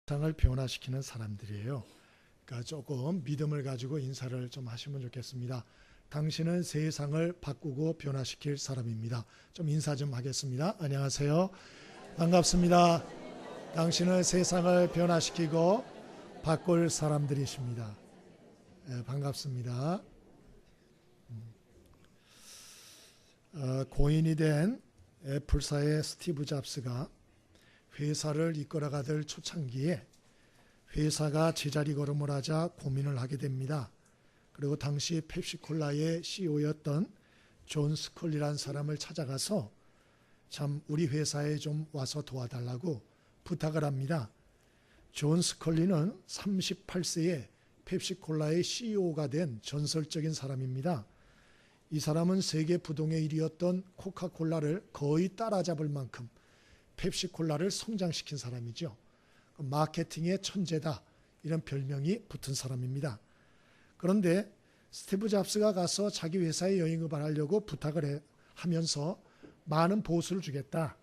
세상을 변화시키는 사람들이에요. 그러니까 조금 믿음을 가지고 인사를 좀 하시면 좋겠습니다. 당신은 세상을 바꾸고 변화시킬 사람입니다. 좀 인사 좀 하겠습니다. 안녕하세요. 반갑습니다. 당신은 세상을 변화시키고 바꿀 사람들이십니다. 반갑습니다. 고인이 된 애플사의 스티브 잡스가 회사를 이끌어가던 초창기에 회사가 제자리 걸음을 하자 고민을 하게 됩니다. 그리고 당시 펩시콜라의 CEO였던 존 스컬리라는 사람을 찾아가서 참 우리 회사에 좀 와서 도와달라고 부탁을 합니다. 존 스컬리는 38세에 펩시콜라의 CEO가 된 전설적인 사람입니다. 이 사람은 세계 부동의 1위였던 코카콜라를 거의 따라잡을 만큼 펩시콜라를 성장시킨 사람이죠. 마케팅의 천재다 이런 별명이 붙은 사람입니다. 그런데 스티브 잡스가 가서 자기 회사에 영입을 하려고 부탁을 하면서 많은 보수를 주겠다,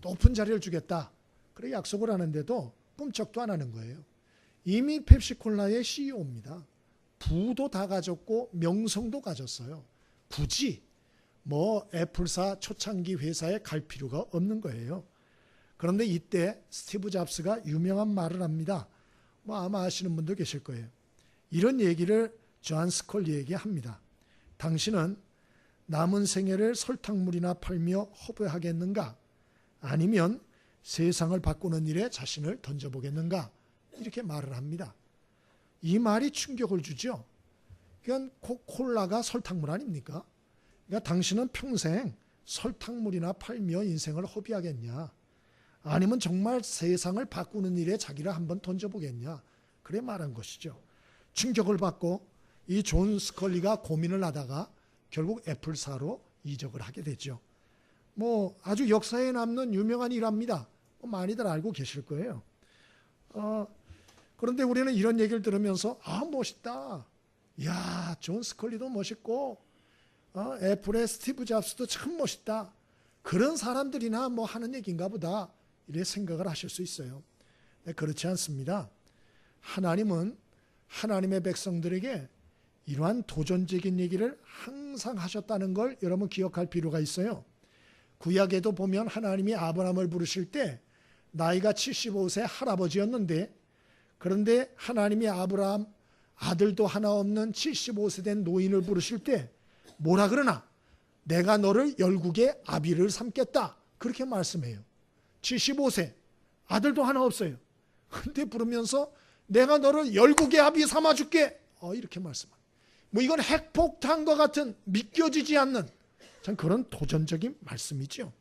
높은 자리를 주겠다 그래 약속을 하는데도 꿈쩍도 안 하는 거예요. 이미 펩시콜라의 CEO입니다. 부도 다 가졌고 명성도 가졌어요. 굳이 애플사 초창기 회사에 갈 필요가 없는 거예요. 그런데 이때 스티브 잡스가 유명한 말을 합니다. 아마 아시는 분도 계실 거예요. 이런 얘기를 존 스컬리에게 합니다. 당신은 남은 생애를 설탕물이나 팔며 허브하겠는가? 아니면 세상을 바꾸는 일에 자신을 던져보겠는가? 이렇게 말을 합니다. 이 말이 충격을 주죠. 그러니까 콜라가 설탕물 아닙니까? 그러니까 당신은 평생 설탕물이나 팔며 인생을 허비하겠냐? 아니면 정말 세상을 바꾸는 일에 자기를 한번 던져보겠냐? 그래 말한 것이죠. 충격을 받고 이 존 스컬리가 고민을 하다가 결국 애플사로 이적을 하게 되죠. 아주 역사에 남는 유명한 일합니다. 많이들 알고 계실 거예요. 그런데 우리는 이런 얘기를 들으면서 멋있다. 야, 존 스컬리도 멋있고 애플의 스티브 잡스도 참 멋있다. 그런 사람들이나 하는 얘기인가 보다 이렇게 생각을 하실 수 있어요. 그렇지 않습니다. 하나님은 하나님의 백성들에게 이러한 도전적인 얘기를 항상 하셨다는 걸 여러분 기억할 필요가 있어요. 구약에도 보면 하나님이 아브라함을 부르실 때 나이가 75세 할아버지였는데, 그런데 하나님이 아브라함 아들도 하나 없는 75세 된 노인을 부르실 때 뭐라 그러나? 내가 너를 열국의 아비를 삼겠다 그렇게 말씀해요. 75세 아들도 하나 없어요. 근데 부르면서 내가 너를 열국의 아비 삼아줄게 이렇게 말씀합니다. 이건 핵폭탄과 같은 믿겨지지 않는 참 그런 도전적인 말씀이죠.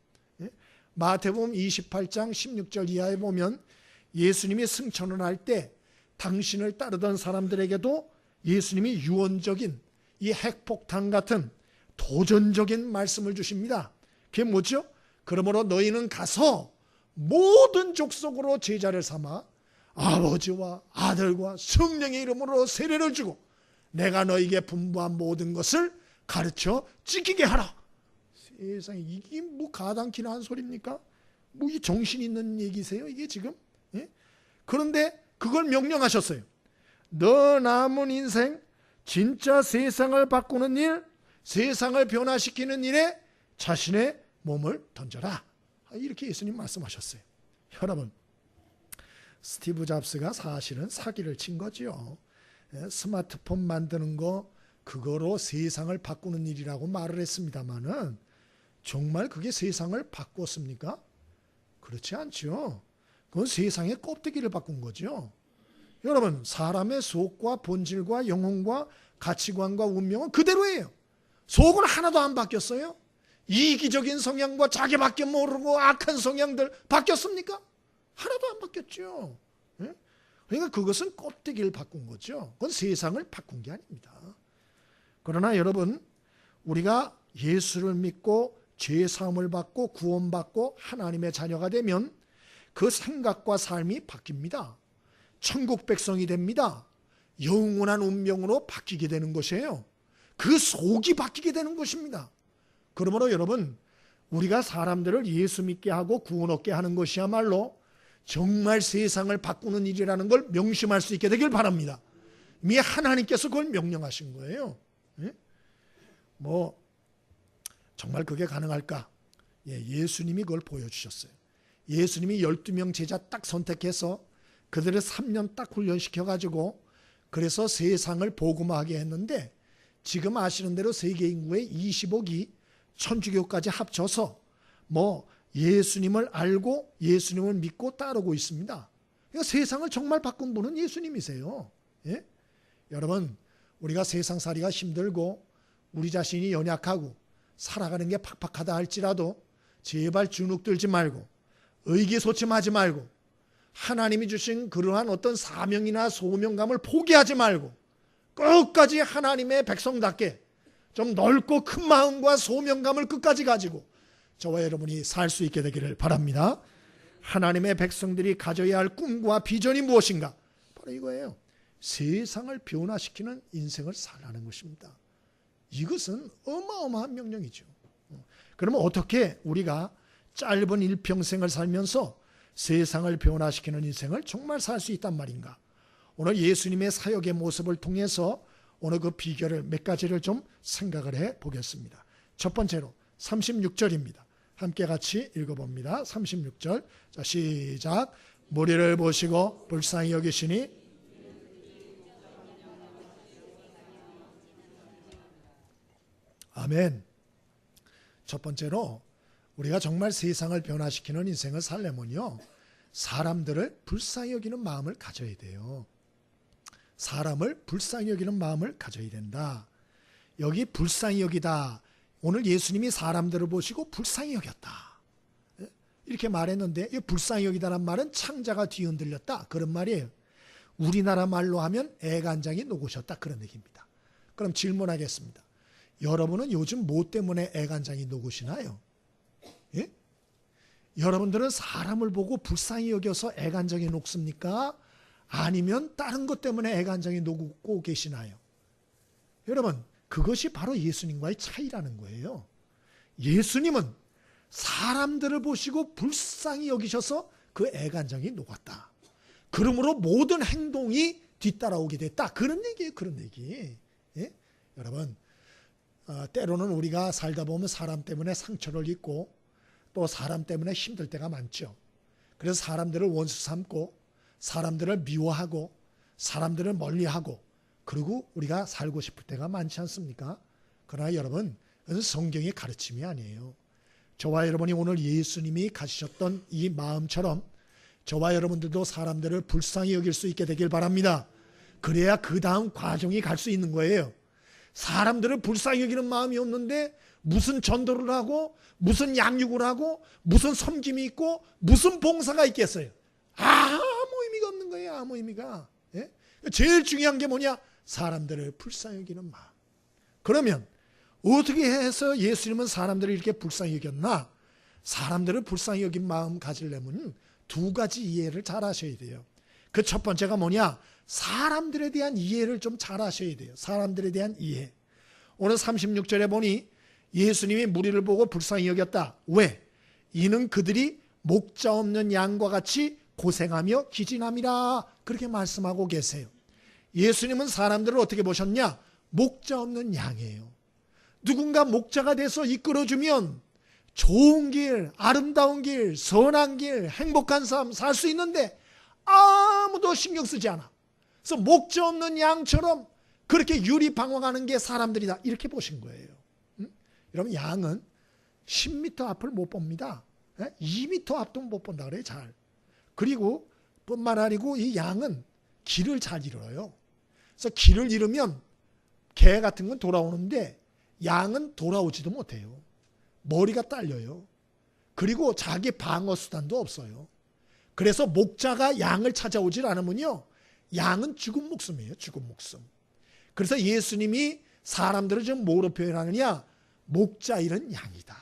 마태복음 28장 16절 이하에 보면 예수님이 승천을 할 때 당신을 따르던 사람들에게도 예수님이 유언적인 이 핵폭탄 같은 도전적인 말씀을 주십니다. 그게 뭐죠? 그러므로 너희는 가서 모든 족속으로 제자를 삼아 아버지와 아들과 성령의 이름으로 세례를 주고 내가 너희에게 분부한 모든 것을 가르쳐 지키게 하라. 세상에 이게 가당키나 한 소리입니까? 이 정신 있는 얘기세요 이게 지금? 그런데 그걸 명령하셨어요. 너 남은 인생 진짜 세상을 바꾸는 일, 세상을 변화시키는 일에 자신의 몸을 던져라. 이렇게 예수님 말씀하셨어요. 여러분, 스티브 잡스가 사실은 사기를 친 거죠. 스마트폰 만드는 거 그거로 세상을 바꾸는 일이라고 말을 했습니다마는 정말 그게 세상을 바꿨습니까? 그렇지 않죠. 그건 세상의 껍데기를 바꾼 거죠. 여러분, 사람의 속과 본질과 영혼과 가치관과 운명은 그대로예요. 속은 하나도 안 바뀌었어요. 이기적인 성향과 자기밖에 모르고 악한 성향들 바뀌었습니까? 하나도 안 바뀌었죠. 그러니까 그것은 껍데기를 바꾼 거죠. 그건 세상을 바꾼 게 아닙니다. 그러나 여러분, 우리가 예수를 믿고 죄 사함을 받고 구원받고 하나님의 자녀가 되면 그 생각과 삶이 바뀝니다. 천국 백성이 됩니다. 영원한 운명으로 바뀌게 되는 것이에요. 그 속이 바뀌게 되는 것입니다. 그러므로 여러분, 우리가 사람들을 예수 믿게 하고 구원 얻게 하는 것이야말로 정말 세상을 바꾸는 일이라는 걸 명심할 수 있게 되길 바랍니다. 이미 하나님께서 그걸 명령하신 거예요. 정말 그게 가능할까? 예수님이 그걸 보여주셨어요. 예수님이 12명 제자 딱 선택해서 그들을 3년 딱 훈련시켜가지고 그래서 세상을 복음화하게 했는데, 지금 아시는 대로 세계 인구의 25기 천주교까지 합쳐서 예수님을 알고 예수님을 믿고 따르고 있습니다. 그러니까 세상을 정말 바꾼 분은 예수님이세요. 여러분, 우리가 세상살이가 힘들고 우리 자신이 연약하고 살아가는 게 팍팍하다 할지라도 제발 주눅들지 말고 의기소침하지 말고 하나님이 주신 그러한 어떤 사명이나 소명감을 포기하지 말고 끝까지 하나님의 백성답게 좀 넓고 큰 마음과 소명감을 끝까지 가지고 저와 여러분이 살 수 있게 되기를 바랍니다. 하나님의 백성들이 가져야 할 꿈과 비전이 무엇인가? 바로 이거예요. 세상을 변화시키는 인생을 살라는 것입니다. 이것은 어마어마한 명령이죠. 그러면 어떻게 우리가 짧은 일평생을 살면서 세상을 변화시키는 인생을 정말 살 수 있단 말인가? 오늘 예수님의 사역의 모습을 통해서 오늘 그 비결을 몇 가지를 좀 생각을 해 보겠습니다. 첫 번째로 36절입니다. 함께 같이 읽어봅니다. 36절. 자, 시작. 무리를 보시고 불쌍히 여기시니 아멘. 첫 번째로 우리가 정말 세상을 변화시키는 인생을 살려면요, 사람들을 불쌍히 여기는 마음을 가져야 돼요. 사람을 불쌍히 여기는 마음을 가져야 된다. 여기 불쌍히 여기다. 오늘 예수님이 사람들을 보시고 불쌍히 여겼다 이렇게 말했는데, 이 불쌍히 여기다란 말은 창자가 뒤흔들렸다 그런 말이에요. 우리나라 말로 하면 애간장이 녹으셨다 그런 얘기입니다. 그럼 질문하겠습니다. 여러분은 요즘 뭐 때문에 애간장이 녹으시나요? 예? 여러분들은 사람을 보고 불쌍히 여겨서 애간장이 녹습니까? 아니면 다른 것 때문에 애간장이 녹고 계시나요? 여러분, 그것이 바로 예수님과의 차이라는 거예요. 예수님은 사람들을 보시고 불쌍히 여기셔서 그 애간장이 녹았다. 그러므로 모든 행동이 뒤따라오게 됐다. 그런 얘기예요. 그런 얘기. 예? 여러분, 때로는 우리가 살다 보면 사람 때문에 상처를 입고 또 사람 때문에 힘들 때가 많죠. 그래서 사람들을 원수 삼고 사람들을 미워하고 사람들을 멀리하고 그리고 우리가 살고 싶을 때가 많지 않습니까? 그러나 여러분, 그것은 성경의 가르침이 아니에요. 저와 여러분이 오늘 예수님이 가지셨던 이 마음처럼 저와 여러분들도 사람들을 불쌍히 여길 수 있게 되길 바랍니다. 그래야 그 다음 과정이 갈 수 있는 거예요. 사람들을 불쌍히 여기는 마음이 없는데 무슨 전도를 하고 무슨 양육을 하고 무슨 섬김이 있고 무슨 봉사가 있겠어요? 아무 의미가 없는 거예요. 아무 의미가. 예? 제일 중요한 게 뭐냐? 사람들을 불쌍히 여기는 마음. 그러면 어떻게 해서 예수님은 사람들을 이렇게 불쌍히 여겼나? 사람들을 불쌍히 여긴 마음 가지려면 두 가지 이해를 잘 하셔야 돼요. 그 첫 번째가 뭐냐? 사람들에 대한 이해를 좀 잘 하셔야 돼요. 사람들에 대한 이해. 오늘 36절에 보니 예수님이 무리를 보고 불쌍히 여겼다. 왜? 이는 그들이 목자 없는 양과 같이 고생하며 기진함이라 그렇게 말씀하고 계세요. 예수님은 사람들을 어떻게 보셨냐? 목자 없는 양이에요. 누군가 목자가 돼서 이끌어주면 좋은 길, 아름다운 길, 선한 길, 행복한 삶 살 수 있는데 아무도 신경 쓰지 않아. 그래서 목자 없는 양처럼 그렇게 유리방황하는 게 사람들이다 이렇게 보신 거예요. 여러분, 양은 10m 앞을 못 봅니다. 2m 앞도 못 본다 그래요. 잘. 그리고 뿐만 아니고 이 양은 길을 잘 잃어요. 그래서 길을 잃으면 개 같은 건 돌아오는데 양은 돌아오지도 못해요. 머리가 딸려요. 그리고 자기 방어 수단도 없어요. 그래서 목자가 양을 찾아오질 않으면요, 양은 죽은 목숨이에요. 죽은 목숨. 그래서 예수님이 사람들을 좀 뭐로 표현하느냐? 목자 잃은 양이다.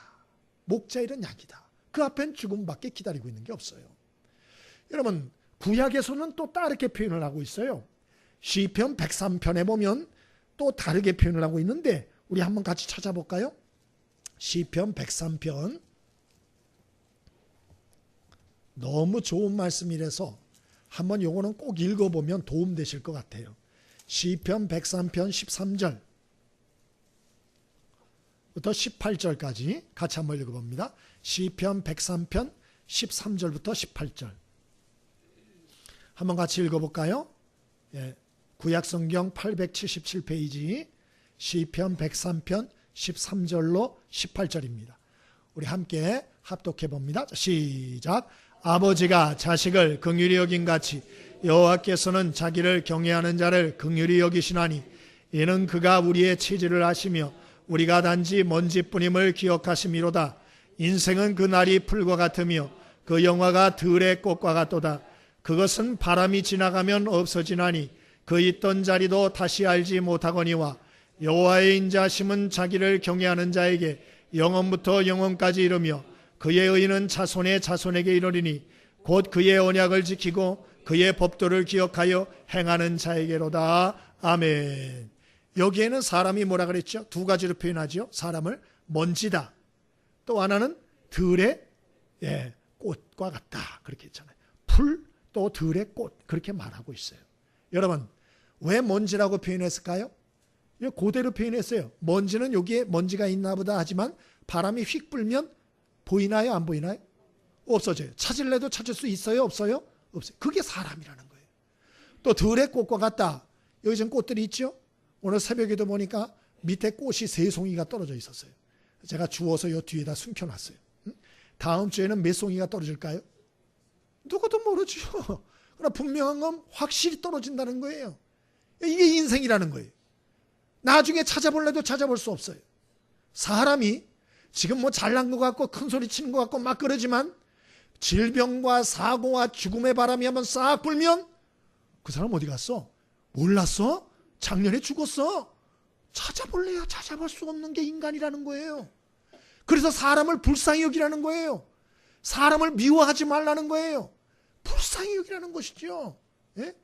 목자 잃은 양이다. 그 앞엔 죽음밖에 기다리고 있는 게 없어요. 여러분, 구약에서는 또 다르게 표현을 하고 있어요. 시편 103편에 보면 또 다르게 표현을 하고 있는데 우리 한번 같이 찾아볼까요? 시편 103편 너무 좋은 말씀이라서 한번 요거는 꼭 읽어보면 도움 되실 것 같아요. 시편 103편 13절부터 18절까지 같이 한번 읽어봅니다. 시편 103편 13절부터 18절 한번 같이 읽어볼까요? 예, 구약성경 877페이지 시편 103편 13절로 18절입니다. 우리 함께 합독해봅니다. 시작. 아버지가 자식을 긍휼히 여긴 같이 여호와께서는 자기를 경외하는 자를 긍휼히 여기시나니 이는 그가 우리의 치질을 아시며 우리가 단지 먼지뿐임을 기억하심이로다. 인생은 그 날이 풀과 같으며 그 영화가 들의 꽃과 같도다. 그것은 바람이 지나가면 없어지나니 그 있던 자리도 다시 알지 못하거니와 여호와의 인자심은 자기를 경외하는 자에게 영원부터 영원까지 이르며 그의 의는 자손의 자손에게 이르리니 곧 그의 언약을 지키고 그의 법도를 기억하여 행하는 자에게로다. 아멘. 여기에는 사람이 뭐라 그랬죠? 두 가지로 표현하죠. 사람을 먼지다. 또 하나는 들의 꽃과 같다. 그렇게 했잖아요. 풀 또 들의 꽃 그렇게 말하고 있어요. 여러분 왜 먼지라고 표현했을까요? 그대로 표현했어요. 먼지는 여기에 먼지가 있나 보다 하지만 바람이 휙 불면 보이나요? 안 보이나요? 없어져요. 찾을래도 찾을 수 있어요? 없어요? 없어요. 그게 사람이라는 거예요. 또 들의 꽃과 같다. 여기 지금 꽃들이 있죠? 오늘 새벽에도 보니까 밑에 꽃이 3송이가 떨어져 있었어요. 제가 주워서 요 뒤에다 숨겨놨어요. 다음 주에는 몇 송이가 떨어질까요? 누구도 모르죠. 그러나 분명한 건 확실히 떨어진다는 거예요. 이게 인생이라는 거예요. 나중에 찾아볼래도 찾아볼 수 없어요. 사람이 지금 뭐 잘난 것 같고 큰 소리 치는 것 같고 막 그러지만 질병과 사고와 죽음의 바람이 한번 싹 불면 그 사람 어디 갔어? 몰랐어? 작년에 죽었어? 찾아볼래야 찾아볼 수 없는 게 인간이라는 거예요. 그래서 사람을 불쌍히 여기라는 거예요. 사람을 미워하지 말라는 거예요. 불쌍히 여기라는 것이죠. 예?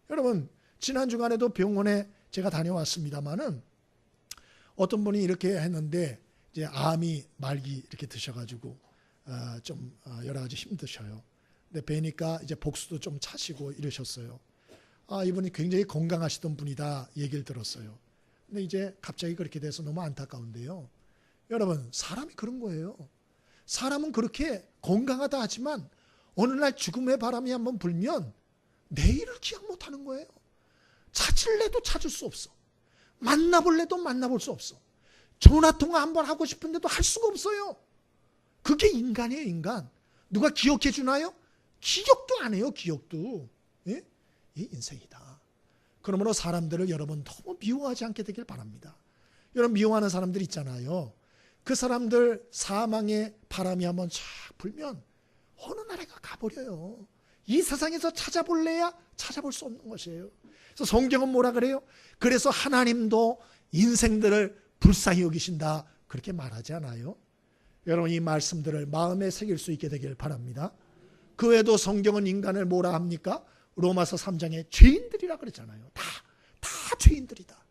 여러분 지난 주간에도 병원에 제가 다녀왔습니다만은 어떤 분이 이렇게 했는데 이제 암이 말기 이렇게 드셔가지고 좀 여러 가지 힘드셔요. 근데 뵈니까 이제 복수도 좀 차시고 이러셨어요. 이분이 굉장히 건강하시던 분이다 얘기를 들었어요. 근데 이제 갑자기 그렇게 돼서 너무 안타까운데요. 여러분 사람이 그런 거예요. 사람은 그렇게 건강하다 하지만 어느 날 죽음의 바람이 한번 불면 내일을 기억 못하는 거예요. 찾을래도 찾을 수 없어. 만나볼래도 만나볼 수 없어. 전화통화 한번 하고 싶은데도 할 수가 없어요. 그게 인간이에요. 인간. 누가 기억해 주나요? 기억도 안 해요. 기억도. 예? 이 인생이다. 그러므로 사람들을 여러분 너무 미워하지 않게 되길 바랍니다. 여러분 미워하는 사람들 있잖아요. 그 사람들 사망의 바람이 한번 쫙 불면 어느 나라가 가버려요. 이 세상에서 찾아볼래야 찾아볼 수 없는 것이에요. 그래서 성경은 뭐라 그래요? 그래서 하나님도 인생들을 불쌍히 여기신다 그렇게 말하지 않아요? 여러분 이 말씀들을 마음에 새길 수 있게 되길 바랍니다. 그 외에도 성경은 인간을 뭐라 합니까? 로마서 3장에 죄인들이라 그랬잖아요. 다 죄인들이다.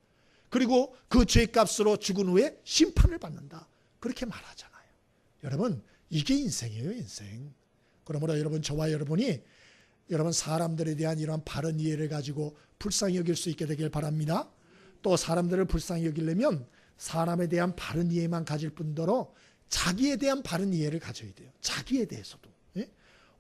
그리고 그 죄값으로 죽은 후에 심판을 받는다 그렇게 말하잖아요. 여러분 이게 인생이에요. 인생. 그러므로 여러분 저와 여러분이 여러분 사람들에 대한 이러한 바른 이해를 가지고 불쌍히 여길 수 있게 되길 바랍니다. 또 사람들을 불쌍히 여기려면 사람에 대한 바른 이해만 가질 뿐더러 자기에 대한 바른 이해를 가져야 돼요. 자기에 대해서도. 예?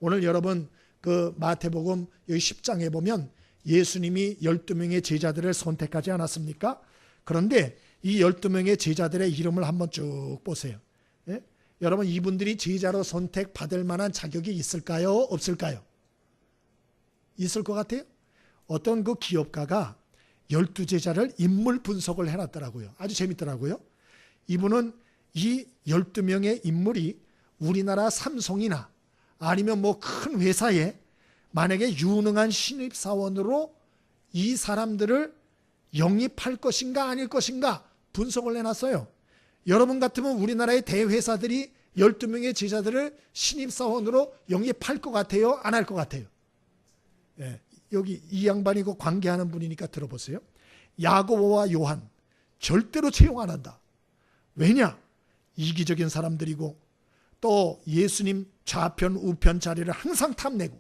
오늘 여러분 그 마태복음 여기 10장에 보면 예수님이 12명의 제자들을 선택하지 않았습니까? 그런데 이 12명의 제자들의 이름을 한번 쭉 보세요. 예? 여러분 이분들이 제자로 선택받을 만한 자격이 있을까요? 없을까요? 있을 것 같아요? 어떤 그 기업가가 12제자를 인물 분석을 해놨더라고요. 아주 재밌더라고요. 이분은 이 12명의 인물이 우리나라 삼성이나 아니면 뭐 큰 회사에 만약에 유능한 신입사원으로 이 사람들을 영입할 것인가 아닐 것인가 분석을 해놨어요. 여러분 같으면 우리나라의 대회사들이 12명의 제자들을 신입사원으로 영입할 것 같아요? 안 할 것 같아요? 예, 여기 이 양반이 그 관계하는 분이니까 들어보세요. 야고보와 요한 절대로 채용 안 한다. 왜냐? 이기적인 사람들이고 또 예수님 좌편 우편 자리를 항상 탐내고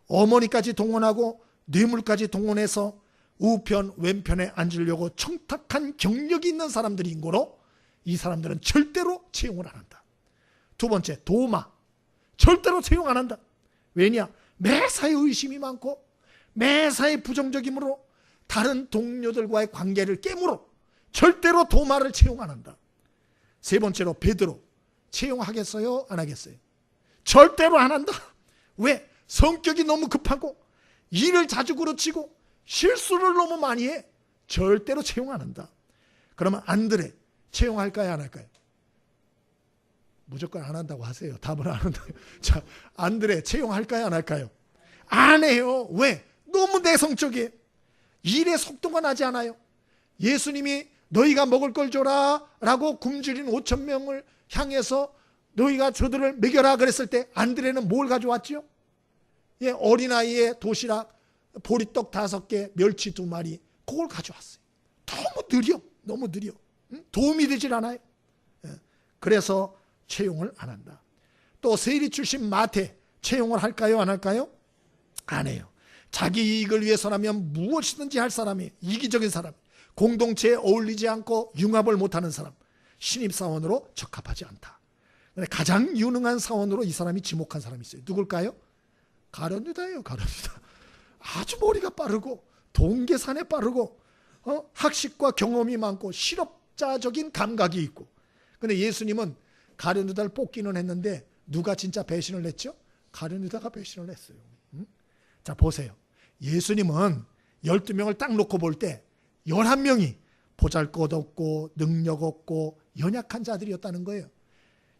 어머니까지 동원하고 뇌물까지 동원해서 우편 왼편에 앉으려고 청탁한 경력이 있는 사람들인 거로 이 사람들은 절대로 채용을 안 한다. 두 번째, 도마. 절대로 채용 안 한다. 왜냐? 매사에 의심이 많고 매사에 부정적이므로 다른 동료들과의 관계를 깨물어 절대로 도마를 채용 안 한다. 세 번째로 베드로. 채용하겠어요? 안 하겠어요? 절대로 안 한다. 왜? 성격이 너무 급하고 일을 자주 그르치고 실수를 너무 많이 해. 절대로 채용 안 한다. 그러면 안드레 채용할까요? 안 할까요? 무조건 안 한다고 하세요. 답을 안 한다고. 자, 안드레 채용할까요? 안 할까요? 안 해요. 왜? 너무 내성적이에요. 일에 속도가 나지 않아요. 예수님이 너희가 먹을 걸 줘라 라고 굶주린 5천 명을 향해서 너희가 저들을 먹여라 그랬을 때 안드레는 뭘 가져왔죠? 예, 어린아이의 도시락, 보리떡 5개, 멸치 2마리, 그걸 가져왔어요. 너무 느려. 도움이 되질 않아요. 예, 그래서 채용을 안 한다. 또 세리 출신 마태 채용을 할까요? 안 할까요? 안 해요. 자기 이익을 위해서라면 무엇이든지 할 사람이, 이기적인 사람, 공동체에 어울리지 않고 융합을 못하는 사람, 신입사원으로 적합하지 않다. 가장 유능한 사원으로 이 사람이 지목한 사람이 있어요. 누굴까요? 가룟유다예요. 가룟유다. 아주 머리가 빠르고 동계산에 빠르고 학식과 경험이 많고 실업자적인 감각이 있고, 근데 예수님은 가룟유다를 뽑기는 했는데 누가 진짜 배신을 했죠? 가룟유다가 배신을 했어요. 자, 보세요. 예수님은 12명을 딱 놓고 볼 때 11명이 보잘것없고 능력 없고 연약한 자들이었다는 거예요.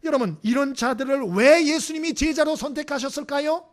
여러분, 이런 자들을 왜 예수님이 제자로 선택하셨을까요?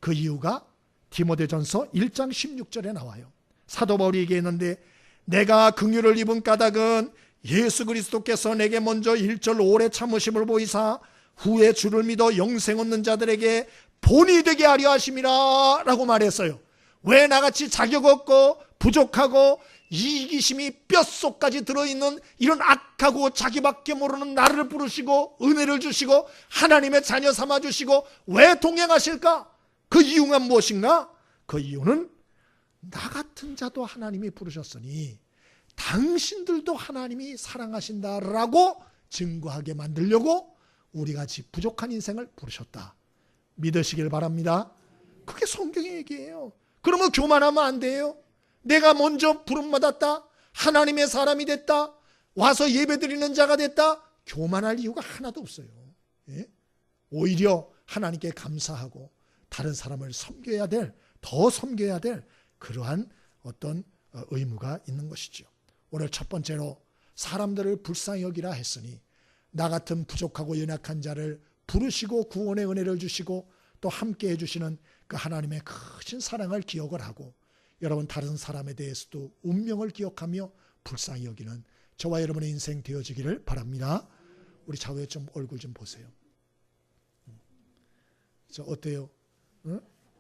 그 이유가 디모데전서 1장 16절에 나와요. 사도 바울이 얘기했는데, 내가 긍휼을 입은 까닭은 예수 그리스도께서 내게 먼저 1절 오래 참으심을 보이사 후에 주를 믿어 영생 얻는 자들에게 본이 되게 하려 하심이라 라고 말했어요. 왜 나같이 자격 없고 부족하고 이기심이 뼛속까지 들어있는 이런 악하고 자기밖에 모르는 나를 부르시고 은혜를 주시고 하나님의 자녀 삼아주시고 왜 동행하실까? 그 이유가 무엇인가? 그 이유는 나 같은 자도 하나님이 부르셨으니 당신들도 하나님이 사랑하신다라고 증거하게 만들려고 우리같이 부족한 인생을 부르셨다. 믿으시길 바랍니다. 그게 성경의 얘기예요. 그러면 교만하면 안 돼요. 내가 먼저 부름받았다, 하나님의 사람이 됐다, 와서 예배드리는 자가 됐다, 교만할 이유가 하나도 없어요. 예? 오히려 하나님께 감사하고 다른 사람을 섬겨야 될, 더 섬겨야 될 그러한 어떤 의무가 있는 것이죠. 오늘 첫 번째로 사람들을 불쌍히 여기라 했으니 나 같은 부족하고 연약한 자를 부르시고 구원의 은혜를 주시고 또 함께 해주시는 그 하나님의 크신 사랑을 기억을 하고, 여러분 다른 사람에 대해서도 운명을 기억하며 불쌍히 여기는 저와 여러분의 인생 되어지기를 바랍니다. 우리 좌우에 좀 얼굴 좀 보세요. 저 어때요?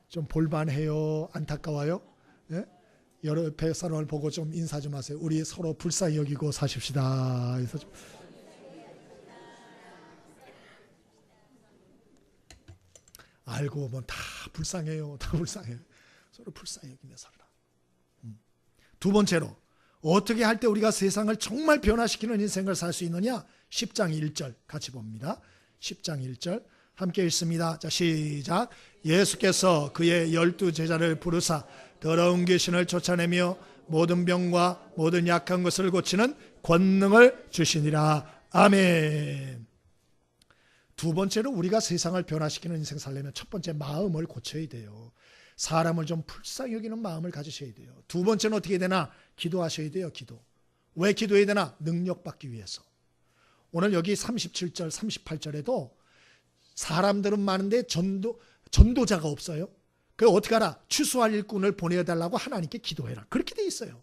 좀 볼만해요? 안타까워요? 예? 여러 옆에 사람을 보고 좀 인사 좀 하세요. 우리 서로 불쌍히 여기고 사십시다. 그래서 좀 알고 보면 다 불쌍해요. 다 불쌍해요. 서로 불쌍히 여기며 살라. 두 번째로 어떻게 할 때 우리가 세상을 정말 변화시키는 인생을 살 수 있느냐? 10장 1절 같이 봅니다. 10장 1절 함께 읽습니다. 자, 시작. 예수께서 그의 12제자를 부르사 더러운 귀신을 쫓아내며 모든 병과 모든 약한 것을 고치는 권능을 주시니라. 아멘. 두 번째로 우리가 세상을 변화시키는 인생 살려면 첫 번째 마음을 고쳐야 돼요. 사람을 좀 불쌍히 여기는 마음을 가지셔야 돼요. 두 번째는 어떻게 되나? 기도하셔야 돼요. 기도. 왜 기도해야 되나? 능력 받기 위해서. 오늘 여기 37절 38절에도 사람들은 많은데 전도자가 없어요. 그래서 어떻게 하라? 추수할 일꾼을 보내달라고 하나님께 기도해라. 그렇게 돼 있어요.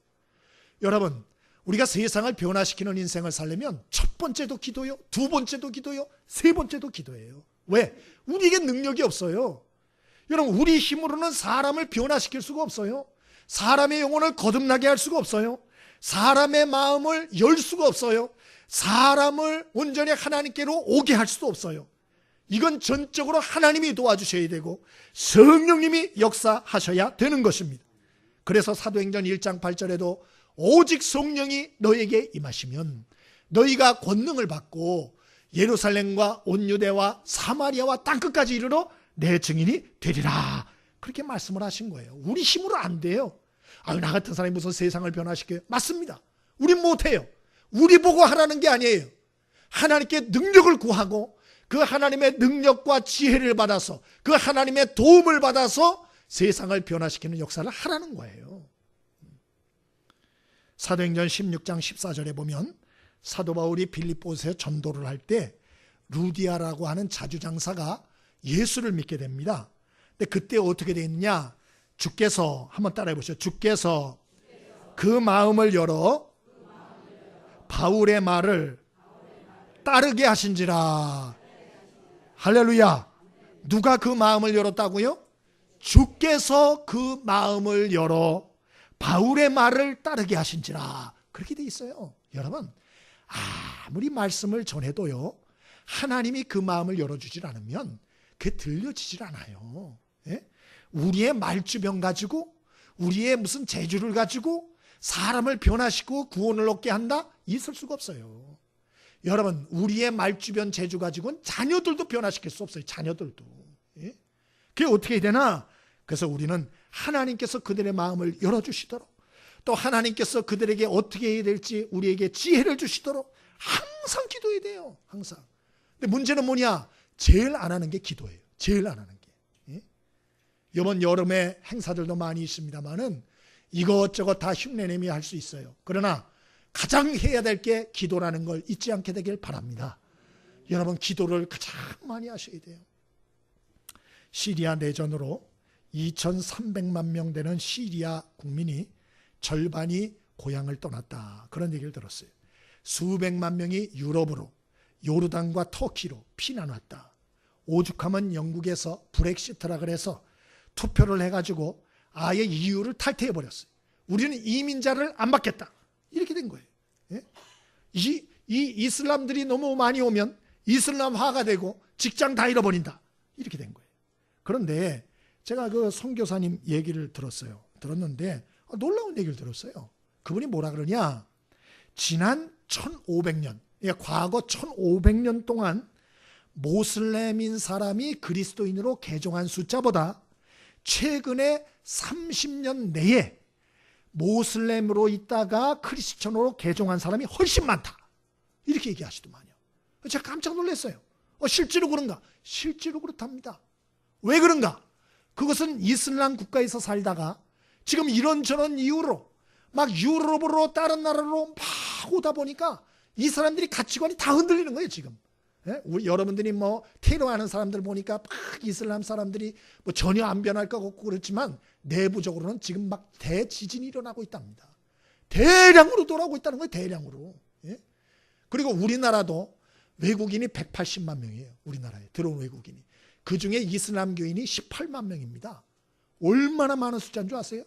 여러분, 우리가 세상을 변화시키는 인생을 살려면 첫 번째도 기도요, 두 번째도 기도요, 세 번째도 기도예요. 왜? 우리에게 능력이 없어요. 여러분, 우리 힘으로는 사람을 변화시킬 수가 없어요. 사람의 영혼을 거듭나게 할 수가 없어요. 사람의 마음을 열 수가 없어요. 사람을 온전히 하나님께로 오게 할 수도 없어요. 이건 전적으로 하나님이 도와주셔야 되고 성령님이 역사하셔야 되는 것입니다. 그래서 사도행전 1장 8절에도 오직 성령이 너에게 임하시면 너희가 권능을 받고 예루살렘과 온 유대와 사마리아와 땅끝까지 이르러 내 증인이 되리라, 그렇게 말씀을 하신 거예요. 우리 힘으로 안 돼요. 나 같은 사람이 무슨 세상을 변화시켜요? 맞습니다. 우린 못해요. 우리 보고 하라는 게 아니에요. 하나님께 능력을 구하고 그 하나님의 능력과 지혜를 받아서 그 하나님의 도움을 받아서 세상을 변화시키는 역사를 하라는 거예요. 사도행전 16장 14절에 보면 사도 바울이 빌립보스에 전도를 할 때 루디아라고 하는 자주장사가 예수를 믿게 됩니다. 근데 그때 어떻게 되어 있느냐? 주께서, 한번 따라해 보시죠. 주께서 그 마음을 열어 바울의 말을 따르게 하신지라. 할렐루야. 누가 그 마음을 열었다고요? 주께서 그 마음을 열어 바울의 말을 따르게 하신지라. 그렇게 돼 있어요. 여러분, 아무리 말씀을 전해도요, 하나님이 그 마음을 열어주질 않으면 그게 들려지질 않아요. 예? 우리의 말주변 가지고, 우리의 무슨 재주를 가지고 사람을 변화시키고 구원을 얻게 한다? 있을 수가 없어요. 여러분, 우리의 말주변 재주 가지고는 자녀들도 변화시킬 수 없어요. 자녀들도. 예? 그게 어떻게 되나? 그래서 우리는 하나님께서 그들의 마음을 열어주시도록, 또 하나님께서 그들에게 어떻게 해야 될지 우리에게 지혜를 주시도록 항상 기도해야 돼요. 항상. 근데 문제는 뭐냐? 제일 안 하는 게 기도예요. 제일 안 하는 게. 예? 이번 여름에 행사들도 많이 있습니다만은 이것저것 다 흉내내며 할 수 있어요. 그러나 가장 해야 될 게 기도라는 걸 잊지 않게 되길 바랍니다. 여러분, 기도를 가장 많이 하셔야 돼요. 시리아 내전으로 2,300만 명 되는 시리아 국민이 절반이 고향을 떠났다, 그런 얘기를 들었어요. 수백만 명이 유럽으로, 요르단과 터키로 피난 왔다. 오죽하면 영국에서 브렉시트라 그래서 투표를 해가지고 아예 EU를 탈퇴해버렸어요. 우리는 이민자를 안 받겠다, 이렇게 된 거예요. 예? 이 이슬람들이 너무 많이 오면 이슬람화가 되고 직장 다 잃어버린다, 이렇게 된 거예요. 그런데 제가 그 선교사님 얘기를 들었는데 놀라운 얘기를 들었어요. 그분이 뭐라 그러냐? 지난 1500년, 그러니까 과거 1500년 동안 모슬렘인 사람이 그리스도인으로 개종한 숫자보다 최근에 30년 내에 모슬렘으로 있다가 크리스천으로 개종한 사람이 훨씬 많다, 이렇게 얘기하시더만요. 제가 깜짝 놀랐어요. 실제로 그런가? 실제로 그렇답니다. 왜 그런가? 그것은 이슬람 국가에서 살다가 지금 이런저런 이유로 막 유럽으로 다른 나라로 막 오다 보니까 이 사람들이 가치관이 다 흔들리는 거예요, 지금. 예? 우리 여러분들이 뭐 테러하는 사람들 보니까 막 이슬람 사람들이 뭐 전혀 안 변할 것 같고 그렇지만 내부적으로는 지금 막 대지진이 일어나고 있답니다. 대량으로 돌아오고 있다는 거예요, 대량으로. 예? 그리고 우리나라도 외국인이 180만 명이에요. 우리나라에 들어온 외국인이. 그중에 이슬람교인이 18만 명입니다. 얼마나 많은 숫자인 줄 아세요?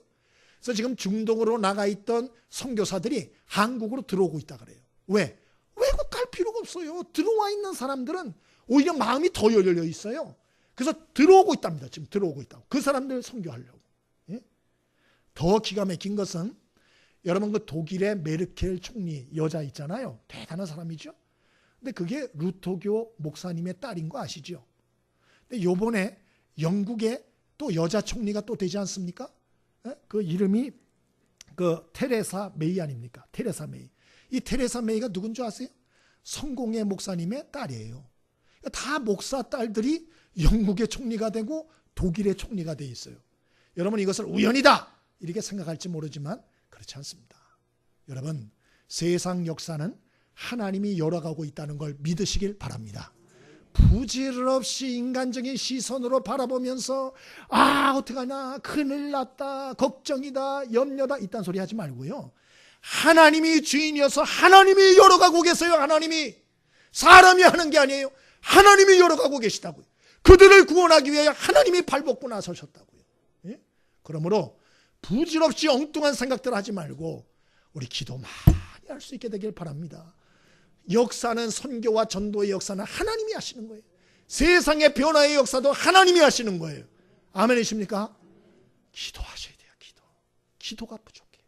그래서 지금 중동으로 나가 있던 선교사들이 한국으로 들어오고 있다 그래요. 왜? 외국 갈 필요가 없어요. 들어와 있는 사람들은 오히려 마음이 더 열려 있어요. 그래서 들어오고 있답니다. 지금 들어오고 있다고. 그 사람들 선교하려고. 예? 더 기가 막힌 것은 여러분, 그 독일의 메르켈 총리 여자 있잖아요. 대단한 사람이죠. 근데 그게 루터교 목사님의 딸인 거 아시죠? 근데 요번에 영국에 또 여자 총리가 또 되지 않습니까? 그 이름이 그 테레사 메이 아닙니까? 테레사 메이. 이 테레사 메이가 누군 줄 아세요? 성공회 목사님의 딸이에요. 다 목사 딸들이 영국의 총리가 되고 독일의 총리가 돼 있어요. 여러분, 이것을 우연이다 이렇게 생각할지 모르지만 그렇지 않습니다. 여러분, 세상 역사는 하나님이 열어가고 있다는 걸 믿으시길 바랍니다. 부질없이 인간적인 시선으로 바라보면서 어떡하나, 큰일 났다, 걱정이다, 염려다, 이딴 소리 하지 말고요. 하나님이 주인이어서 하나님이 열어가고 계세요. 하나님이. 사람이 하는 게 아니에요. 하나님이 열어가고 계시다고요. 그들을 구원하기 위해 하나님이 발벗고 나서셨다고요. 예? 그러므로 부질없이 엉뚱한 생각들 하지 말고 우리 기도 많이 할 수 있게 되길 바랍니다. 역사는, 선교와 전도의 역사는 하나님이 하시는 거예요. 세상의 변화의 역사도 하나님이 하시는 거예요. 아멘이십니까? 기도하셔야 돼요. 기도가 부족해요.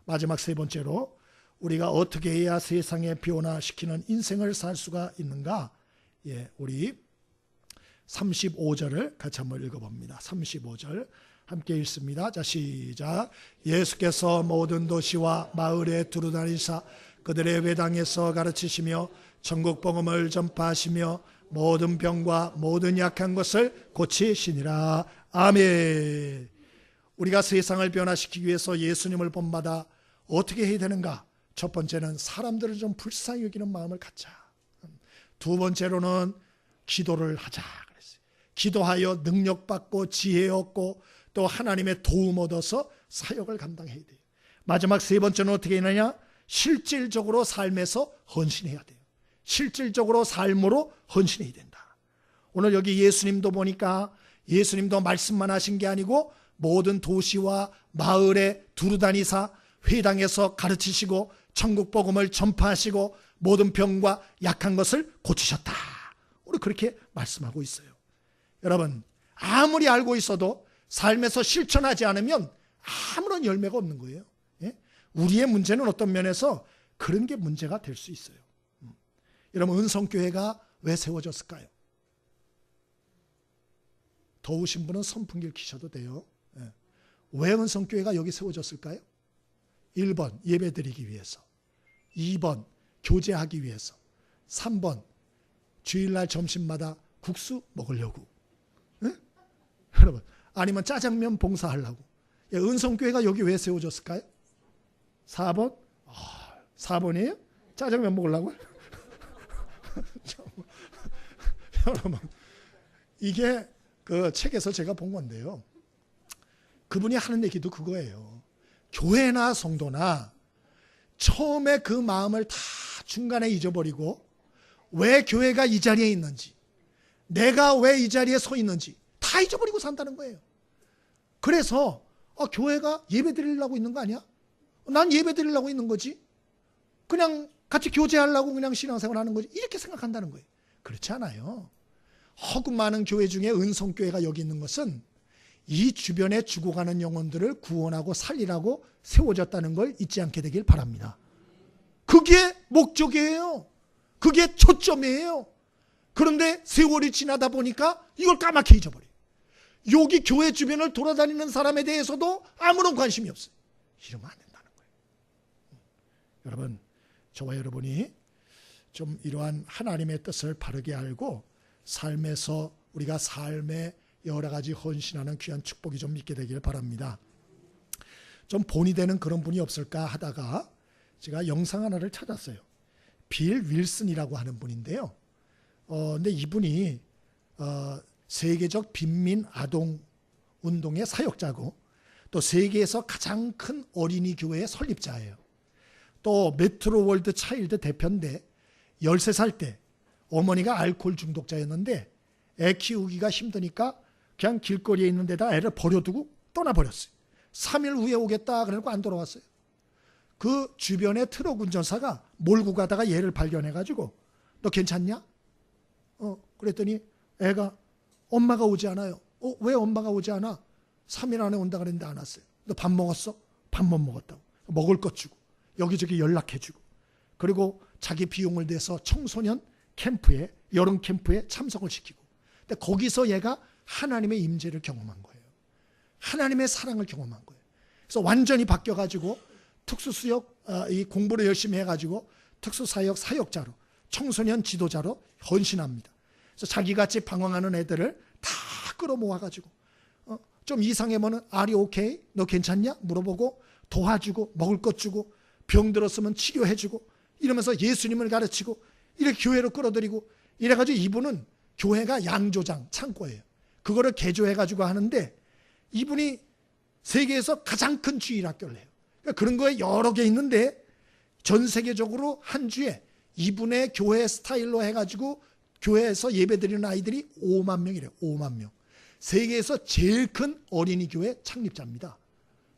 마지막 세 번째로 우리가 어떻게 해야 세상의 변화시키는 인생을 살 수가 있는가? 우리 35절을 같이 한번 읽어봅니다. 35절 함께 읽습니다. 자, 시작. 예수께서 모든 도시와 마을에 두루다니사 그들의 회당에서 가르치시며 천국 복음을 전파하시며 모든 병과 모든 약한 것을 고치시니라. 아멘. 우리가 세상을 변화시키기 위해서 예수님을 본받아 어떻게 해야 되는가? 첫 번째는 사람들을 좀 불쌍히 여기는 마음을 갖자. 두 번째로는 기도를 하자 그랬어요. 기도하여 능력받고 지혜 얻고 또 하나님의 도움 얻어서 사역을 감당해야 돼요. 마지막 세 번째는 어떻게 하느냐? 실질적으로 삶에서 헌신해야 돼요. 실질적으로 삶으로 헌신해야 된다. 오늘 여기 예수님도 보니까 예수님도 말씀만 하신 게 아니고 모든 도시와 마을에 두루다니사 회당에서 가르치시고 천국 복음을 전파하시고 모든 병과 약한 것을 고치셨다. 우리 그렇게 말씀하고 있어요. 여러분, 아무리 알고 있어도 삶에서 실천하지 않으면 아무런 열매가 없는 거예요. 우리의 문제는 어떤 면에서 그런 게 문제가 될 수 있어요. 여러분, 은성교회가 왜 세워졌을까요? 더우신 분은 선풍기를 켜셔도 돼요. 왜 은성교회가 여기 세워졌을까요? 1번 예배드리기 위해서, 2번 교제하기 위해서, 3번 주일날 점심마다 국수 먹으려고, 여러분, 아니면 짜장면 봉사하려고. 은성교회가 여기 왜 세워졌을까요? 4번? 4번이에요? 짜장면 먹으려고요? 여러분, 이게 그 책에서 제가 본 건데요. 그분이 하는 얘기도 그거예요. 교회나 성도나 처음에 그 마음을 다 중간에 잊어버리고 왜 교회가 이 자리에 있는지, 내가 왜 이 자리에 서 있는지 다 잊어버리고 산다는 거예요. 그래서 교회가 예배 드리려고 있는 거 아니야? 난 예배 드리려고 있는 거지. 그냥 같이 교제하려고 그냥 신앙생활 하는 거지. 이렇게 생각한다는 거예요. 그렇지 않아요. 허구 많은 교회 중에 은성교회가 여기 있는 것은 이 주변에 죽어가는 영혼들을 구원하고 살리라고 세워졌다는 걸 잊지 않게 되길 바랍니다. 그게 목적이에요. 그게 초점이에요. 그런데 세월이 지나다 보니까 이걸 까맣게 잊어버려요. 여기 교회 주변을 돌아다니는 사람에 대해서도 아무런 관심이 없어요. 이러면 안 된다는 거예요. 여러분, 저와 여러분이 좀 이러한 하나님의 뜻을 바르게 알고 삶에서 우리가 삶에 여러 가지 헌신하는 귀한 축복이 좀 있게 되길 바랍니다. 좀 본이 되는 그런 분이 없을까 하다가 제가 영상 하나를 찾았어요. 빌 윌슨이라고 하는 분인데요. 근데 이분이 세계적 빈민 아동 운동의 사역자고 또 세계에서 가장 큰 어린이 교회의 설립자예요. 또 메트로 월드 차일드 대표인데 13살 때 어머니가 알코올 중독자였는데 애 키우기가 힘드니까 그냥 길거리에 있는 데다 애를 버려두고 떠나버렸어요. 3일 후에 오겠다 그러고 안 돌아왔어요. 그 주변에 트럭 운전사가 몰고 가다가 얘를 발견해가지고 너 괜찮냐? 그랬더니 애가 엄마가 오지 않아요. 왜 엄마가 오지 않아? 3일 안에 온다 그랬는데 안 왔어요. 너 밥 먹었어? 밥 못 먹었다고. 먹을 것 주고 여기저기 연락해주고 그리고 자기 비용을 내서 청소년 캠프에 여름 캠프에 참석을 시키고 근데 거기서 얘가 하나님의 임재를 경험한 거예요. 하나님의 사랑을 경험한 거예요. 그래서 완전히 바뀌어가지고 특수수역 이 공부를 열심히 해가지고 특수사역 사역자로 청소년 지도자로 헌신합니다. 그래서 자기같이 방황하는 애들을 다 끌어모아가지고 좀 이상하면은 아리 오케이? 너 괜찮냐? 물어보고 도와주고 먹을 것 주고 병 들었으면 치료해주고 이러면서 예수님을 가르치고 이렇게 교회로 끌어들이고 이래가지고 이분은 교회가 양조장 창고예요. 그거를 개조해가지고 하는데 이분이 세계에서 가장 큰 주일학교를 해요. 그러니까 그런 거에 여러 개 있는데 전 세계적으로 한 주에 이분의 교회 스타일로 해가지고 교회에서 예배드리는 아이들이 5만 명이래요. 5만 명. 세계에서 제일 큰 어린이 교회 창립자입니다.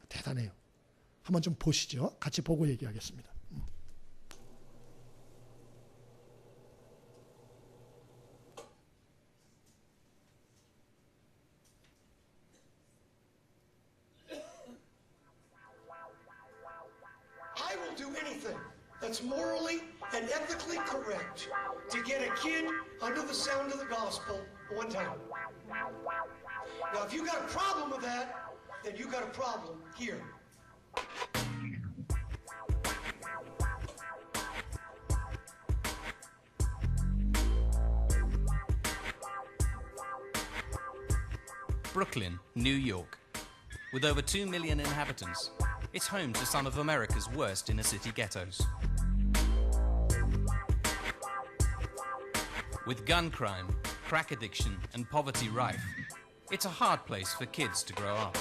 대단해요. 한번 좀 보시죠. 같이 보고 얘기하겠습니다. anything that's morally and ethically correct to get a kid under the sound of the gospel one time. Now, if you got a problem with that, then you got a problem here. Brooklyn, New York. With over 2 million inhabitants, it's home to some of America's worst inner-city ghettos. With gun crime, crack addiction, and poverty rife, it's a hard place for kids to grow up.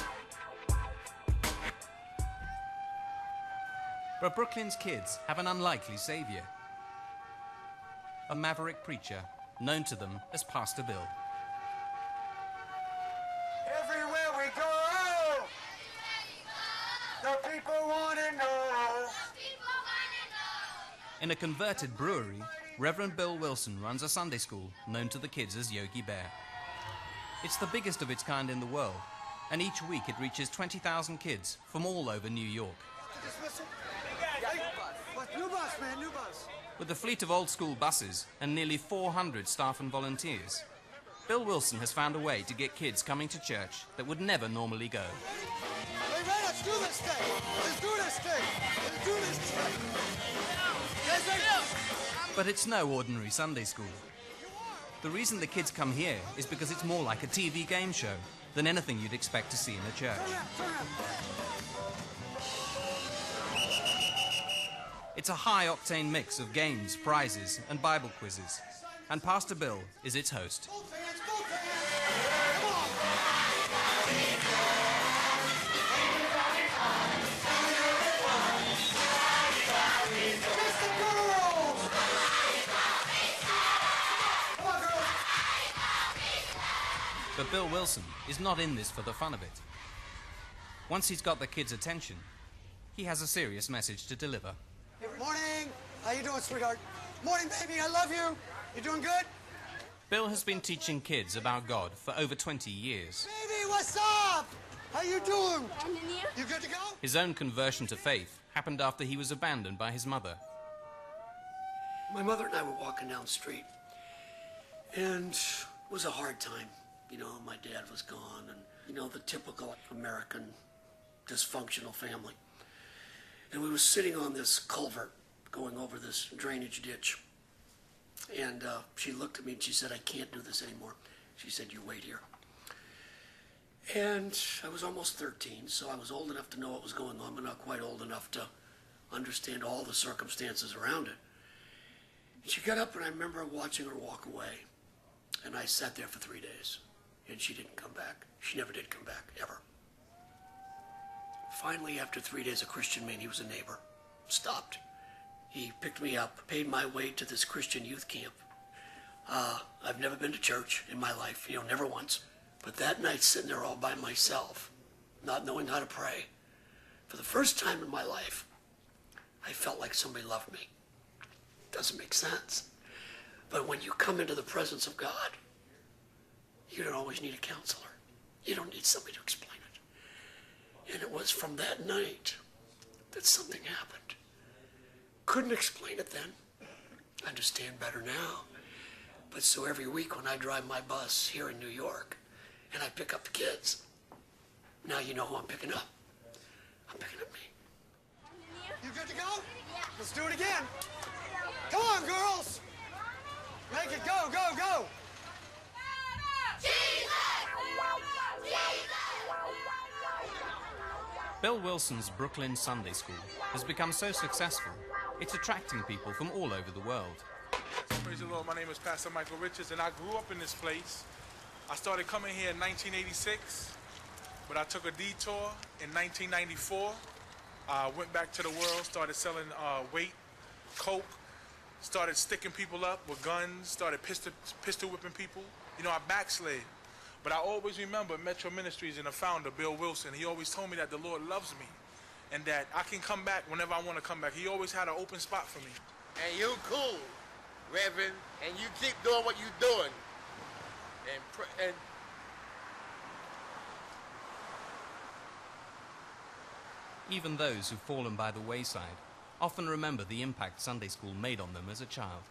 But Brooklyn's kids have an unlikely savior. A maverick preacher known to them as Pastor Bill. Everywhere we go, the people want to know. In a converted brewery, Reverend Bill Wilson runs a Sunday school known to the kids as Yogi Bear. It's the biggest of its kind in the world, and each week it reaches 20,000 kids from all over New York. New bus, man, new bus. With a fleet of old-school buses and nearly 400 staff and volunteers, Bill Wilson has found a way to get kids coming to church that would never normally go. Hey, man, let's do this thing. Let's do this thing. Let's do this thing. Yes, But it's no ordinary Sunday school. The reason the kids come here is because it's more like a TV game show than anything you'd expect to see in a church. It's a high-octane mix of games, prizes, and Bible quizzes. And Pastor Bill is its host. Both hands, both hands. Come on. Just the girls. Come on, girls. But Bill Wilson is not in this for the fun of it. Once he's got the kids' attention, he has a serious message to deliver. Morning. How you doing, sweetheart? Morning, baby. I love you. You doing good? Bill has been teaching kids about God for over 20 years. Baby, what's up? How you doing? You good to go? His own conversion to faith happened after he was abandoned by his mother. My mother and I were walking down the street, and it was a hard time. You know, my dad was gone, and, you know, the typical American dysfunctional family. And we were sitting on this culvert going over this drainage ditch. And she looked at me and she said, I can't do this anymore. She said, you wait here. And I was almost 13, so I was old enough to know what was going on, but not quite old enough to understand all the circumstances around it. And she got up, and I remember watching her walk away. And I sat there for 3 days, and she didn't come back. She never did come back, ever. Finally, after 3 days, a Christian man, he was a neighbor, stopped. He picked me up, paid my way to this Christian youth camp. I've never been to church in my life, you know, never once. But that night, sitting there all by myself, not knowing how to pray, for the first time in my life, I felt like somebody loved me. Doesn't make sense. But when you come into the presence of God, you don't always need a counselor. You don't need somebody to explain it. And it was from that night that something happened. Couldn't explain it then. Understand better now. But so every week when I drive my bus here in New York and I pick up the kids, now you know who I'm picking up. I'm picking up me. You good to go? Yeah. Let's do it again. Come on, girls. Make it go, go, go. Bill Wilson's Brooklyn Sunday School has become so successful, it's attracting people from all over the world. Praise the Lord, my name is Pastor Michael Richards, and I grew up in this place. I started coming here in 1986, but I took a detour in 1994. I went back to the world, started selling weight, coke, started sticking people up with guns, started pistol whipping people. You know, I backslid. But I always remember Metro Ministries and the founder, Bill Wilson. He always told me that the Lord loves me and that I can come back whenever I want to come back. He always had an open spot for me. And you cool, Reverend, and you keep doing what you're doing. And Even those who've fallen by the wayside often remember the impact Sunday school made on them as a child.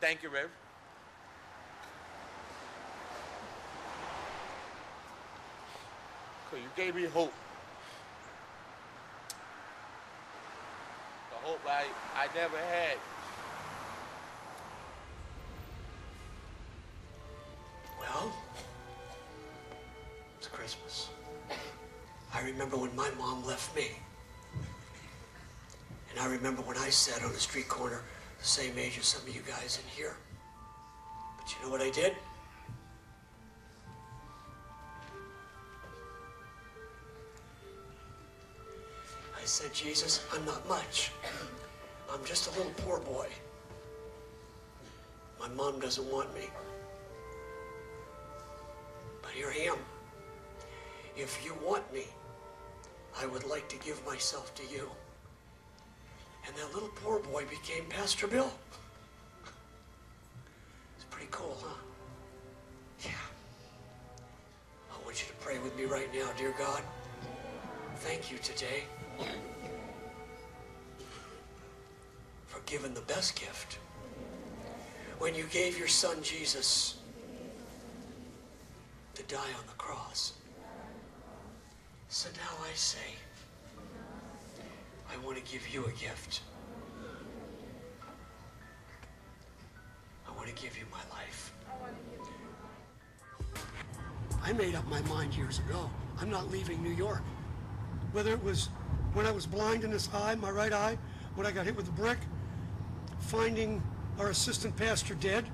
Thank you, Rev. Cause you gave me hope. The hope I never had. Well, it's Christmas. I remember when my mom left me. And I remember when I sat on a street corner the same age as some of you guys in here. But you know what I did? I said, Jesus, I'm not much. I'm just a little poor boy. My mom doesn't want me. But here I am. If you want me, I would like to give myself to you. And that little poor boy became Pastor Bill. It's pretty cool, huh? Yeah. I want you to pray with me right now, dear God. Thank you today for giving the best gift. When you gave your son Jesus to die on the cross. So now I say, I want to give you a gift. I want to give you my life. I made up my mind years ago. I'm not leaving New York. Whether it was when I was blind in this eye, my right eye, when I got hit with a brick, finding our assistant pastor dead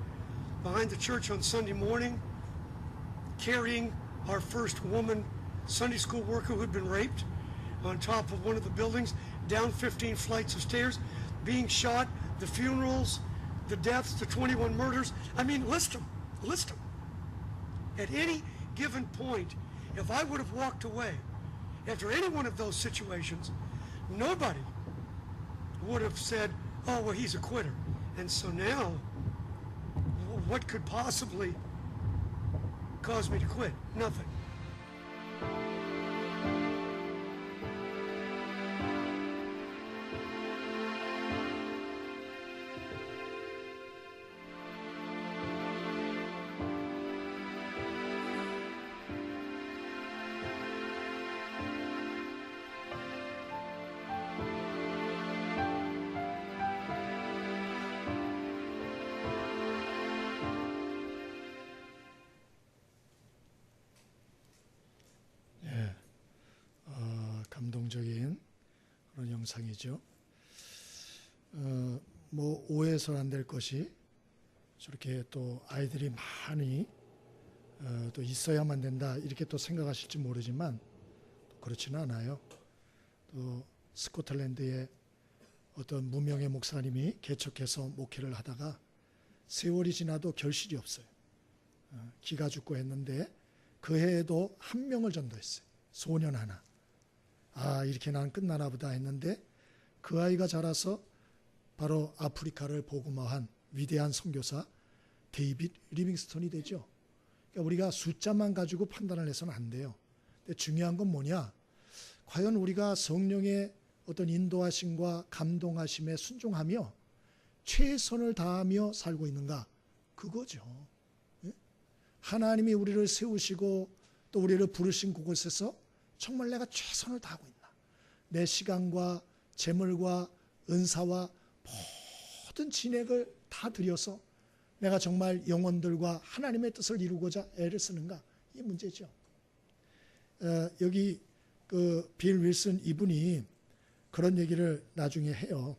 behind the church on Sunday morning, carrying our first woman Sunday school worker who had been raped on top of one of the buildings, down 15 flights of stairs, being shot, the funerals, the deaths, the 21 murders. I mean, list them. At any given point, if I would have walked away after any one of those situations, nobody would have said, oh, well, he's a quitter. And so now, what could possibly cause me to quit? Nothing. 감동적인 그런 영상이죠. 뭐 오해해서는 안 될 것이 저렇게 또 아이들이 많이 또 있어야만 된다 이렇게 또 생각하실지 모르지만 그렇지는 않아요. 또 스코틀랜드의 어떤 무명의 목사님이 개척해서 목회를 하다가 세월이 지나도 결실이 없어요. 기가 죽고 했는데 그 해에도 한 명을 전도했어요. 소년 하나. 아, 이렇게 난 끝나나 보다 했는데 그 아이가 자라서 바로 아프리카를 복음화한 위대한 선교사 데이빗 리빙스턴이 되죠. 그러니까 우리가 숫자만 가지고 판단을 해서는 안 돼요. 근데 중요한 건 뭐냐? 과연 우리가 성령의 어떤 인도하심과 감동하심에 순종하며 최선을 다하며 살고 있는가? 그거죠. 하나님이 우리를 세우시고 또 우리를 부르신 그곳에서 정말 내가 최선을 다하고 있나? 내 시간과 재물과 은사와 모든 진액을 다 들여서 내가 정말 영혼들과 하나님의 뜻을 이루고자 애를 쓰는가? 이 문제죠. 여기 그 빌 윌슨 이분이 그런 얘기를 나중에 해요.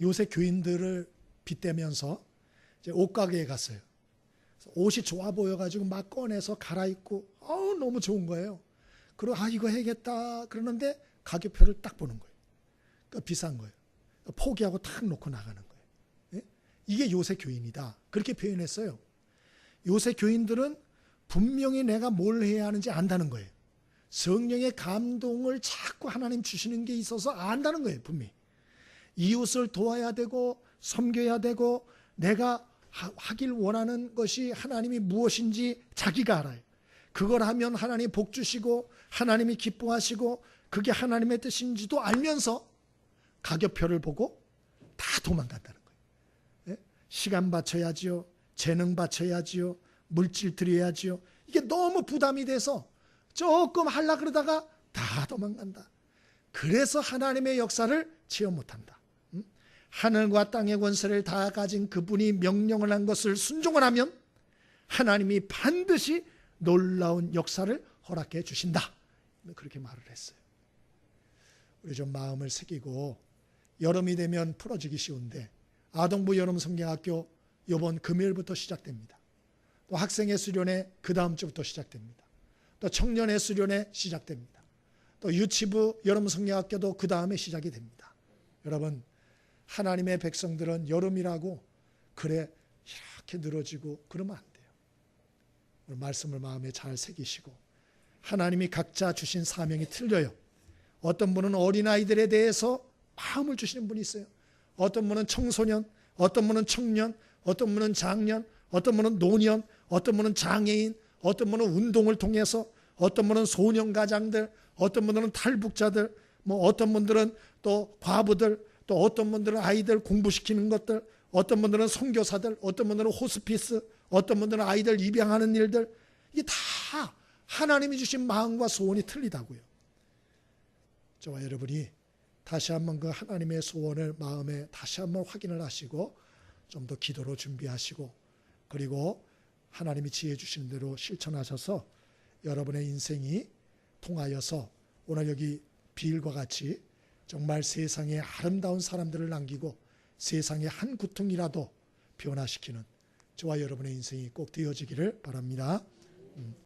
요새 교인들을 빗대면서 이제 옷가게에 갔어요. 옷이 좋아 보여가지고 막 꺼내서 갈아입고 너무 좋은 거예요. 그리고 이거 해야겠다 그러는데 가격표를 딱 보는 거예요. 그러니까 비싼 거예요. 포기하고 탁 놓고 나가는 거예요. 예? 이게 요새 교인이다. 그렇게 표현했어요. 요새 교인들은 분명히 내가 뭘 해야 하는지 안다는 거예요. 성령의 감동을 자꾸 하나님 주시는 게 있어서 안다는 거예요. 분명히. 이웃을 도와야 되고 섬겨야 되고 내가 하길 원하는 것이 하나님이 무엇인지 자기가 알아요. 그걸 하면 하나님 복 주시고 하나님이 기뻐하시고 그게 하나님의 뜻인지도 알면서 가격표를 보고 다 도망간다는 거예요. 시간 바쳐야지요. 재능 바쳐야지요. 물질 드려야지요. 이게 너무 부담이 돼서 조금 하려 그러다가 다 도망간다. 그래서 하나님의 역사를 체험 못한다. 하늘과 땅의 권세를 다 가진 그분이 명령을 한 것을 순종을 하면 하나님이 반드시 놀라운 역사를 허락해 주신다. 그렇게 말을 했어요. 우리 좀 마음을 새기고 여름이 되면 풀어지기 쉬운데 아동부 여름 성경학교 이번 금요일부터 시작됩니다. 또 학생의 수련회 그 다음 주부터 시작됩니다. 또 청년의 수련회 시작됩니다. 또 유치부 여름 성경학교도 그 다음에 시작이 됩니다. 여러분, 하나님의 백성들은 여름이라고 그래 이렇게 늘어지고 그러면 안 돼요. 오늘 말씀을 마음에 잘 새기시고 하나님이 각자 주신 사명이 틀려요. 어떤 분은 어린아이들에 대해서 마음을 주시는 분이 있어요. 어떤 분은 청소년, 어떤 분은 청년, 어떤 분은 장년, 어떤 분은 노년, 어떤 분은 장애인, 어떤 분은 운동을 통해서, 어떤 분은 소년가장들, 어떤 분들은 탈북자들, 어떤 분들은 또 과부들, 또 어떤 분들은 아이들 공부시키는 것들, 어떤 분들은 선교사들, 어떤 분들은 호스피스, 어떤 분들은 아이들 입양하는 일들, 이게 다 하나님이 주신 마음과 소원이 틀리다고요. 저와 여러분이 다시 한번 그 하나님의 소원을 마음에 다시 한번 확인을 하시고 좀 더 기도로 준비하시고 그리고 하나님이 지혜 주시는 대로 실천하셔서 여러분의 인생이 통하여서 오늘 여기 비일과 같이 정말 세상에 아름다운 사람들을 남기고 세상의 한 구퉁이라도 변화시키는 저와 여러분의 인생이 꼭 되어지기를 바랍니다.